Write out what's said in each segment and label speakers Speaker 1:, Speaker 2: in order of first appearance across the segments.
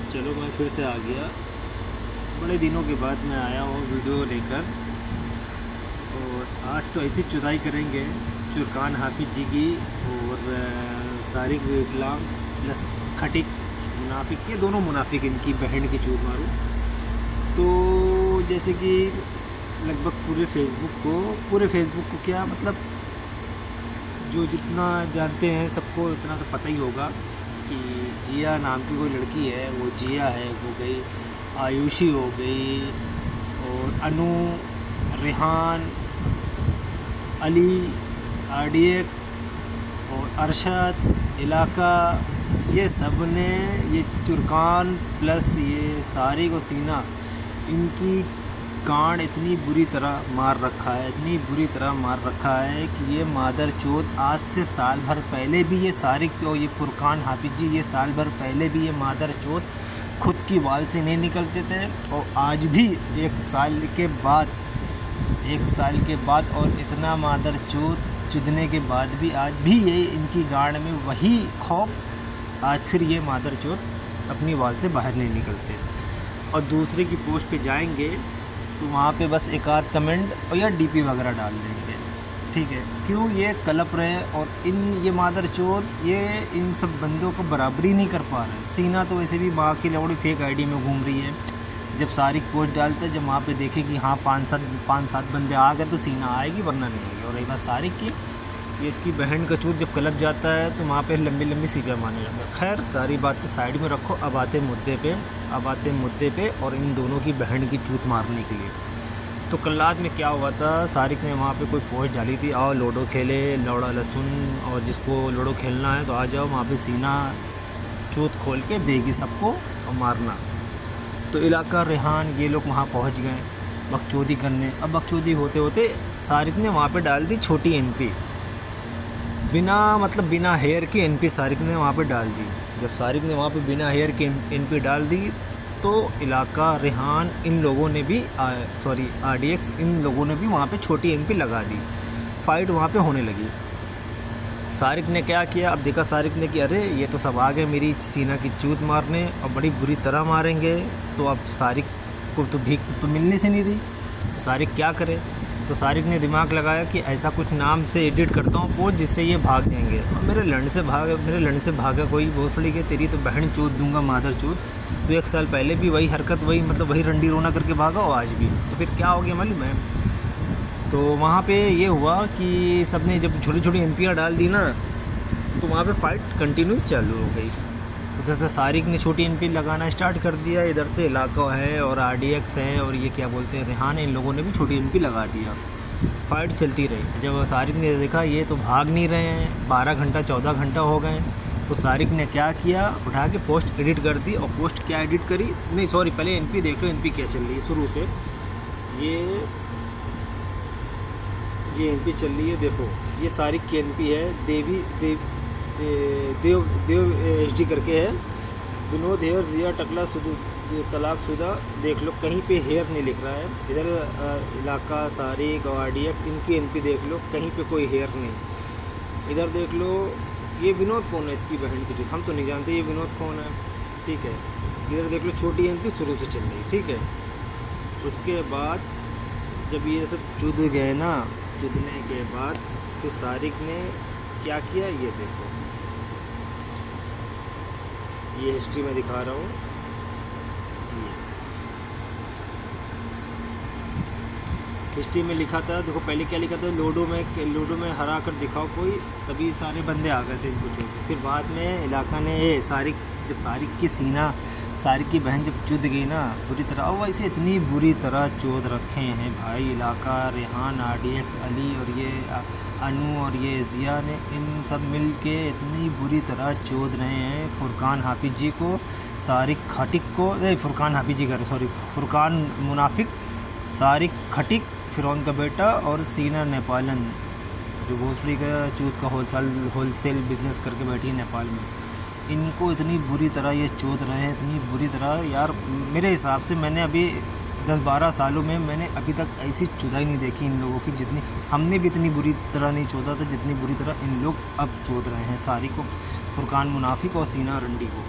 Speaker 1: चलो मैं फिर से आ गया। बड़े दिनों के बाद मैं आया हूँ वीडियो लेकर। और आज तो ऐसी चुदाई करेंगे चुरकान हाफिज जी की और सारिक इकलाम प्लस खटिक मुनाफिक, ये दोनों मुनाफिक, इनकी बहन की चूत मारूँ तो जैसे कि लगभग पूरे फेसबुक को क्या मतलब, जो जितना जानते हैं सबको इतना तो पता ही होगा कि जिया नाम की कोई लड़की है, वो जिया है, वो गई, आयुषी हो गई, और अनु, रेहान, अली, RDX और अरशद, इलाका, ये सब ने ये चुरकान प्लस ये सारिक और सीना, इनकी गांड इतनी बुरी तरह मार रखा है, इतनी बुरी तरह मार रखा है कि ये मादर चोद आज से साल भर पहले भी ये सारिक और ये फुरकान हाफिज जी, ये साल भर पहले भी ये मादर चोद खुद की वाल से नहीं निकलते थे। और आज भी एक साल के बाद और इतना मादर चोद चुदने के बाद भी आज भी ये इनकी गांड में वही खौफ, आज फिर ये मादर चोद अपनी वाल से बाहर नहीं निकलते। और दूसरे की पोस्ट पे जाएंगे तो वहाँ पे बस एक आध कमेंट और या DP वगैरह डाल देंगे, ठीक है। क्यों ये कलप रहे और ये मादर चोद ये इन सब बंदों को बराबरी नहीं कर पा रहे। सीना तो वैसे भी माँ की लौड़ी फेक ID में घूम रही है। जब सारिक पोस्ट डालते हैं, जब वहाँ पे देखे कि हाँ 5-7 बंदे आ गए तो सीना आएगी, वरना नहीं आएगी। और रही बात सारिक की, ये इसकी बहन का चूत जब कलप जाता है तो वहाँ पे लंबी सीपियाँ मारने लगता है। खैर सारी बात साइड में रखो, अब आते मुद्दे पे और इन दोनों की बहन की चूत मारने के लिए। तो कल रात में क्या हुआ था, सारिक ने वहाँ पे कोई पोस्ट डाली थी, आओ लूडो खेले, लौड़ा लहसुन, और जिसको लूडो खेलना है तो आ जाओ, वहाँ पे सीना चूत खोल के देगी सबको और मारना। तो इलाका, रेहान, ये लोग वहाँ पहुँच गए बकचोदी करने। अब बकचोदी होते होते सारिक ने वहाँ पे डाल दी छोटी NP, बिना हेयर की NP सारिक ने वहाँ पे डाल दी। जब सारिक ने वहाँ पे बिना हेयर की NP डाल दी तो इलाका, रेहान, इन लोगों ने भी RDX, इन लोगों ने भी वहाँ पे छोटी NP लगा दी। फाइट वहाँ पे होने लगी। सारिक ने क्या किया, अब देखा सारिक ने कि अरे ये तो सब आ गए मेरी सीना की चूत मारने और बड़ी बुरी तरह मारेंगे, तो अब सारिक को तो भीख तो मिलने से नहीं रही, तो सारिक क्या करे। तो सारिक ने दिमाग लगाया कि ऐसा कुछ नाम से एडिट करता हूँ पोस्ट जिससे ये भाग जाएंगे। और मेरे लड़ने से भागा कोई भोसड़ी के, तेरी तो बहन चोद दूंगा मादर चोद। तो 1 साल पहले भी वही हरकत, वही रंडी रोना करके भागा, और आज भी। तो फिर क्या हो गया मालूम है, तो वहाँ पे ये हुआ कि सबने जब छोटी छोटी NP डाल दी ना, तो वहाँ पे फाइट कंटिन्यू चालू हो गई। उधर से सारिक ने छोटी NP लगाना स्टार्ट कर दिया, इधर से इलाका है और RDX है और ये क्या बोलते हैं रेहान, इन लोगों ने भी छोटी NP लगा दिया। फाइट चलती रही। जब सारिक ने देखा ये तो भाग नहीं रहे हैं, 12 घंटा 14 घंटा हो गए, तो सारिक ने क्या किया, उठा के पोस्ट एडिट कर दी। और पोस्ट क्या एडिट करी, नहीं सॉरी, पहले NP देख लो NP क्या चल रही है शुरू से। ये NP चल रही है, देखो ये सारिक की NP है, देव HD करके है, विनोद हेयर, जिया टकला तलाक शुदा, देख लो कहीं पे हेयर नहीं लिख रहा है। इधर इलाका, सारिक और RDX, इनकी NP देख लो कहीं पे कोई हेयर नहीं। इधर देख लो ये विनोद कौन है, इसकी बहन की चूत, हम तो नहीं जानते ये विनोद कौन है, ठीक है। इधर देख लो छोटी NP शुरू से चल रही, ठीक है। उसके बाद जब ये सब चुद गए ना, चुदने के बाद फिर सारिक ने क्या किया, ये देखो, ये हिस्ट्री में दिखा रहा हूँ। हिस्ट्री में लिखा था, देखो पहले क्या लिखा था, लूडो में हरा कर दिखाओ कोई, तभी सारे बंदे आ गए थे इनको छोड़ के। फिर बाद में इलाका ने जब सारिक की बहन जब चुद गई ना बुरी तरह, और वैसे इतनी बुरी तरह चोद रखे हैं भाई, इलाका, रेहान, RDX, अली और ये अनु और ये जिया ने, इन सब मिल के इतनी बुरी तरह चोद रहे हैं फुरकान हाफिज जी को, सारिक खटिक को, फुरकान हाफिज जी का सॉरी, फुरकान मुनाफिक, सारिक खटिक फ़िरौन का बेटा, और सीना नेपालन, जो भोसड़ी का चूत का होलसेल बिज़नेस करके बैठी है नेपाल में। इनको इतनी बुरी तरह ये चोद रहे हैं, इतनी बुरी तरह यार, मेरे हिसाब से मैंने अभी 10-12 सालों में मैंने अभी तक ऐसी चुदाई नहीं देखी इन लोगों की, जितनी हमने भी इतनी बुरी तरह नहीं चोदा था जितनी बुरी तरह इन लोग अब चोद रहे हैं सारी को, फुरकान मुनाफिक और सीना रंडी को।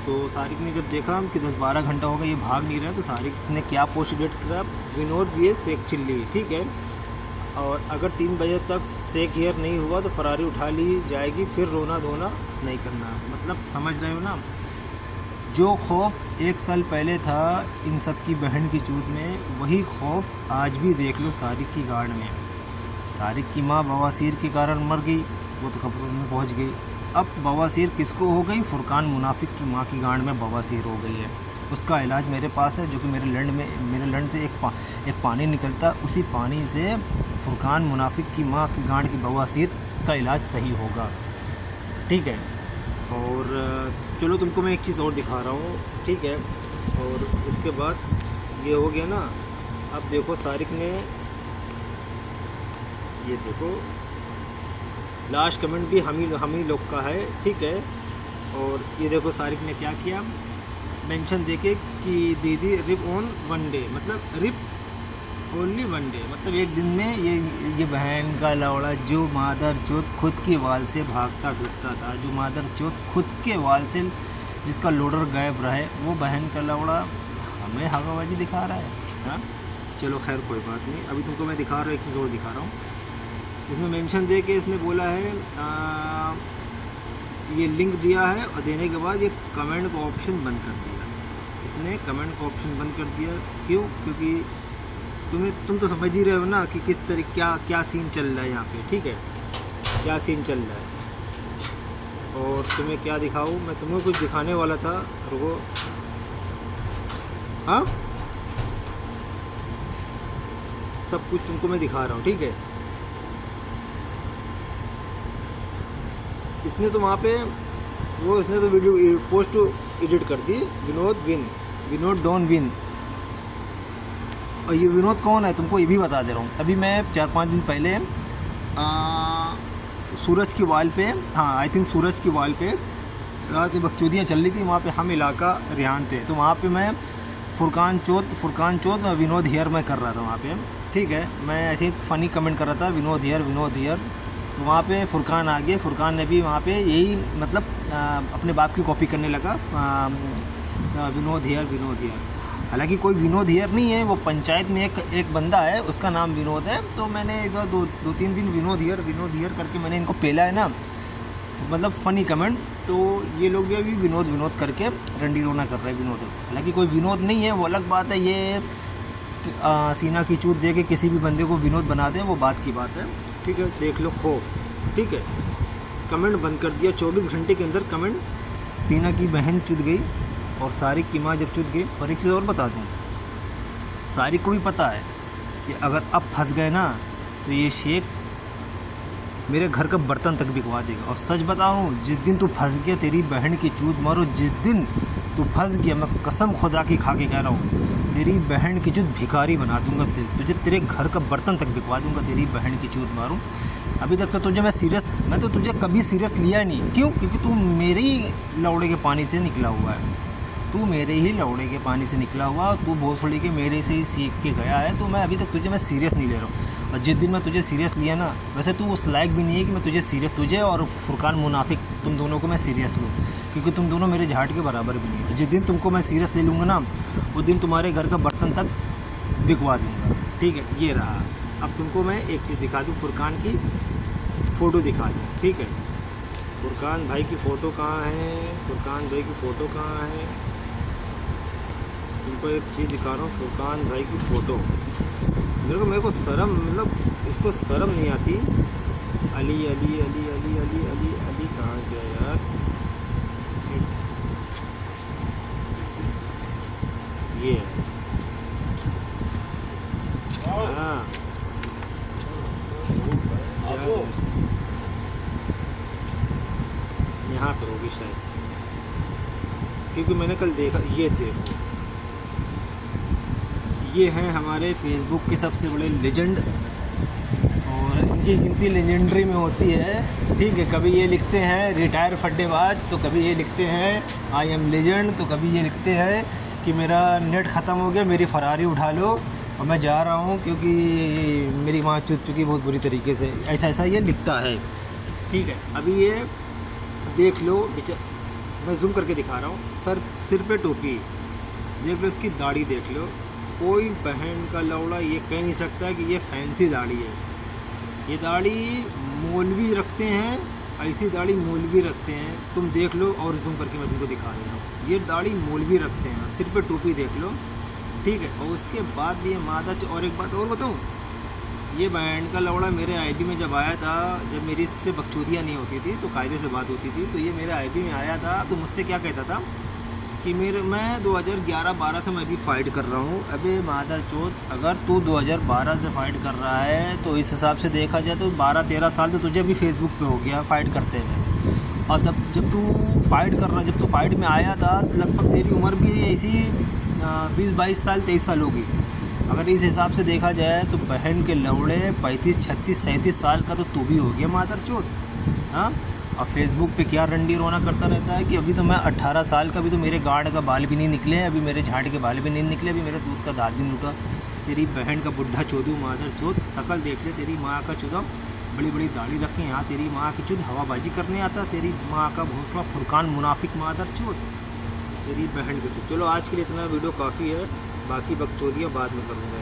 Speaker 1: तो सारिक ने जब देखा कि 10-12 घंटा हो गया ये भाग नहीं रहा, तो सारिक ने क्या पोस्ट क्रिएट करा, विनोद vs शेख चिल्ली, ठीक है। और अगर 3 बजे तक शेख हेयर नहीं हुआ तो फरारी उठा ली जाएगी, फिर रोना धोना नहीं करना। मतलब समझ रहे हो ना, जो खौफ 1 साल पहले था इन सब की बहन की चूत में, वही खौफ आज भी देख लो सारिक की गाड़ में। सारिक की माँ बवासीर के कारण मर गई, वो तो खबरों में पहुंच गई। अब बवासीर किसको हो गई? फुरकान मुनाफिक की माँ की गांड में बवासीर हो गई है। उसका इलाज मेरे पास है, जो कि मेरे लंड से एक पानी निकलता, उसी पानी से फुरकान मुनाफिक की माँ की गांड की बवासीर का इलाज सही होगा, ठीक है। और चलो तुमको मैं एक चीज़ और दिखा रहा हूँ, ठीक है। और उसके बाद ये हो गया ना, अब देखो सारिक ने, ये देखो लास्ट कमेंट भी हम ही लोग का है, ठीक है। और ये देखो सारिक ने क्या किया, मेंशन देके कि दीदी रिप ऑन 1 डे, मतलब रिप ओनली 1 डे, मतलब एक दिन में ये बहन का लौड़ा जो मादर चोत खुद के वाल से भागता फिरता था, जो मादर चोत खुद के वाल से जिसका लोडर गायब रहे, वो बहन का लौड़ा हमें हवाबाजी दिखा रहा है। हाँ चलो खैर कोई बात नहीं। अभी तुमको मैं दिखा रहा हूँ, एक चीज़ और दिखा रहा हूँ। इसमें मेंशन दे के इसने बोला है ये लिंक दिया है, और देने के बाद ये कमेंट का ऑप्शन बंद कर दिया। इसने कमेंट का ऑप्शन बंद कर दिया, क्यों? क्योंकि तुम तो समझ ही रहे हो ना कि किस तरह क्या सीन चल रहा है यहाँ पे, ठीक है, क्या सीन चल रहा है। और तुम्हें क्या दिखाऊँ मैं? तुम्हें कुछ दिखाने वाला था, रुको। हाँ सब कुछ तुमको मैं दिखा रहा हूँ, ठीक है। इसने तो वहाँ पे इसने तो वीडियो पोस्ट एडिट कर दी, विनोद डॉन विन। और ये विनोद कौन है तुमको ये भी बता दे रहा हूँ। अभी मैं 4-5 दिन पहले सूरज की वाल पे, हाँ आई थिंक सूरज की वाल पे रात में बकचोदियाँ चल रही थी, वहाँ पे हम इलाका रिहान थे, तो वहाँ पे मैं फुरकान चौथ विनोद हेयर मैं कर रहा था वहाँ पे, ठीक है। मैं ऐसे ही फ़नी कमेंट कर रहा था, विनोद हेयर। तो वहाँ पे फुरकान आ गए, फुरकान ने भी वहाँ पे यही मतलब अपने बाप की कॉपी करने लगा, विनोद हेयर। हालांकि कोई विनोद हेयर नहीं है, वो पंचायत में एक बंदा है, उसका नाम विनोद है। तो मैंने इधर 2-3 दिन विनोद हेयर करके मैंने इनको पेला है ना, मतलब फ़नी कमेंट। तो ये लोग भी अभी विनोद करके रंडी रोना कर रहे हैं विनोद। हालांकि कोई विनोद नहीं है, वो अलग बात है। ये सीना की चूत दे के किसी भी बंदे को विनोद बना दें, वो बात की बात है, ठीक है। देख लो खौफ, ठीक है। कमेंट बंद कर दिया 24 घंटे के अंदर। कमेंट सीना की बहन चुत गई और सारिक की माँ जब चुत गई। और एक चीज़ और बता दूँ, सारिक को भी पता है कि अगर अब फंस गए ना तो ये शेख मेरे घर का बर्तन तक बिकवा देगा। और सच बताऊँ, जिस दिन तू फंस गया, तेरी बहन की चूत मारो, जिस दिन तू फंस गया, मैं कसम खुदा की खा के कह रहा हूँ, तेरी बहन की चूत भिखारी बना दूंगा, तुझे तेरे घर का बर्तन तक बिकवा दूंगा, तेरी बहन की चूत मारूं। अभी तक तो मैं तो तुझे कभी सीरियस लिया नहीं। क्यों? क्योंकि तू मेरे ही लौड़े के पानी से निकला हुआ है, तू मेरे ही लौड़े के पानी से निकला हुआ, तू भोसड़ी के मेरे से ही सीख के गया है। तो मैं अभी तक तुझे सीरियस नहीं ले रहा हूँ। और जिस दिन मैं तुझे सीरियस लिया ना, वैसे तू उस लायक भी नहीं है कि मैं तुझे और फुरकान मुनाफिक तुम दोनों को मैं सीरियस लूँ, क्योंकि तुम दोनों मेरे झाट के बराबर भी नहीं हो। जिस दिन तुमको मैं सीरियस ले लूँगा ना, उस दिन तुम्हारे घर का बर्तन तक बिकवा दूँगा, ठीक है। ये रहा। अब तुमको मैं एक चीज़ दिखा दूँ, फुरकान की फ़ोटो दिखा दूँ, ठीक है। फुरकान भाई की फ़ोटो कहाँ है? फुरकान भाई की फ़ोटो कहाँ है? तुमको एक चीज़ दिखा रहा हूँ, फुरकान भाई की फ़ोटो। मेरे को शर्म, मतलब इसको शर्म नहीं आती। अली कहाँ गया यार? ये हाँ, यहाँ पर होगी शायद, क्योंकि मैंने कल देखा। ये देखो, ये हैं हमारे फेसबुक के सबसे बड़े लेजेंड, और इनकी गिनती लेजेंडरी में होती है, ठीक है। कभी ये लिखते हैं रिटायर फड्डेबाज, तो कभी ये लिखते हैं आई एम लेजेंड, तो कभी ये लिखते हैं कि मेरा नेट ख़त्म हो गया, मेरी फरारी उठा लो और मैं जा रहा हूँ क्योंकि मेरी माँ चुत चुकी बहुत बुरी तरीके से। ऐसा ये लिखता है, ठीक है। अभी ये देख लो मैं जूम करके दिखा रहा हूँ। सिर पे टोपी, देख लो इसकी दाढ़ी देख लो। कोई बहन का लौड़ा ये कह नहीं सकता कि ये फैंसी दाढ़ी है। ये दाढ़ी मौलवी रखते हैं, ऐसी दाढ़ी मौलवी रखते हैं। तुम देख लो और जूम करके मैं तुमको दिखा रहा हूँ। ये दाढ़ी मौलवी रखते हैं, सिर पे टोपी देख लो, ठीक है। और उसके बाद ये और एक बात और बताऊँ, ये बैंड का लौड़ा मेरे आईपी में जब आया था, जब मेरी इससे बकचोदियाँ नहीं होती थी तो कायदे से बात होती थी, तो ये मेरे आईपी में आया था तो मुझसे क्या कहता था कि मैं 2011-12 से मैं भी फ़ाइट कर रहा हूँ। अबे मादर चौथ, अगर तू 2012 से फ़ाइट कर रहा है तो इस हिसाब से देखा जाए तो 12-13 साल तो तुझे भी फेसबुक पे हो गया फ़ाइट करते हुए। और जब तू फ़ाइट में आया था लगभग तेरी उम्र भी ऐसी 20-22 साल 23 साल होगी। अगर इस हिसाब से देखा जाए तो बहन के लौड़े 35-36-37 साल का तो तू भी हो गया मादर चौथ। हाँ, और फेसबुक पे क्या रंडी रोना करता रहता है कि अभी तो मैं 18 साल का, अभी तो मेरे गांड का बाल भी नहीं निकले, अभी मेरे झाड़ के बाल भी नहीं निकले, अभी मेरे दूध का दाल भी नहीं उठा। तेरी बहन का बुढ़ा चोदू मादर चौथ, शकल देख ले तेरी माँ का चौदह, बड़ी बड़ी दाढ़ी रखे यहाँ तेरी माँ की चुद हवाबाजी करने आता। तेरी माँ का भोसला फुरकान मुनाफिक मादर चौथ, तेरी बहन की चुद। चलो आज के लिए इतना वीडियो काफ़ी है, बाकी बकचोदियाँ बाद में करूँगा।